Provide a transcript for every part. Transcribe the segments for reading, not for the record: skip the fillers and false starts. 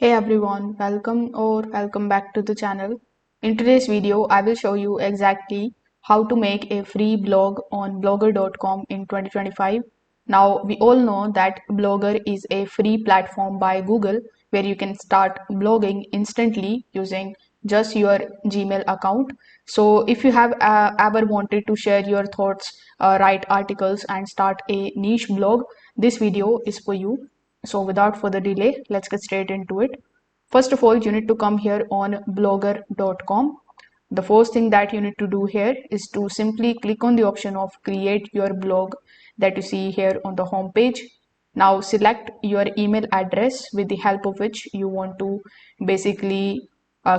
Hey everyone, welcome back to the channel. In today's video, I will show you exactly how to make a free blog on blogger.com in 2025. Now, we all know that Blogger is a free platform by Google where you can start blogging instantly using just your Gmail account. So, if you have ever wanted to share your thoughts, write articles, and start a niche blog, this video is for you. So without further delay, let's get straight into it. First of all, you need to come here on blogger.com. The first thing that you need to do here is to simply click on the option of create your blog that you see here on the home page. Now select your email address with the help of which you want to basically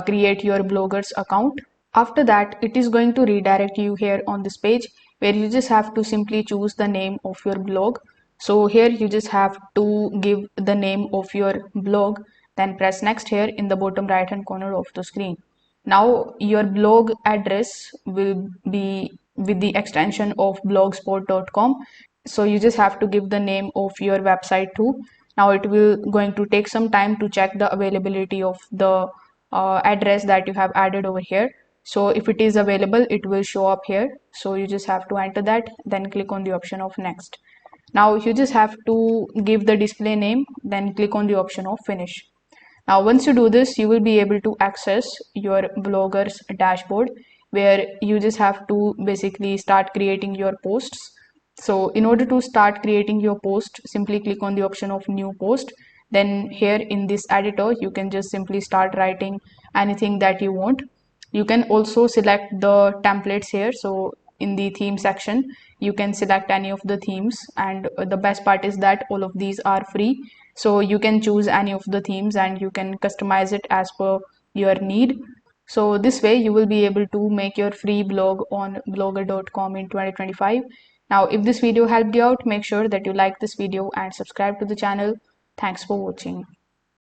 create your blogger's account. After that, it is going to redirect you here on this page where you just have to simply choose the name of your blog. So here you just have to give the name of your blog, then press next here in the bottom right hand corner of the screen. Now your blog address will be with the extension of blogspot.com. So you just have to give the name of your website too. Now it will going to take some time to check the availability of the address that you have added over here. So if it is available, it will show up here. So you just have to enter that, then click on the option of next. Now you just have to give the display name, then click on the option of finish. Now once you do this, you will be able to access your blogger's dashboard where you just have to basically start creating your posts. So in order to start creating your post, simply click on the option of new post. Then here in this editor, you can just simply start writing anything that you want. You can also select the templates here. So in the theme section, you can select any of the themes, and the best part is that all of these are free. So you can choose any of the themes and you can customize it as per your need. So this way you will be able to make your free blog on blogger.com in 2025. Now if this video helped you out, make sure that you like this video and subscribe to the channel. Thanks for watching.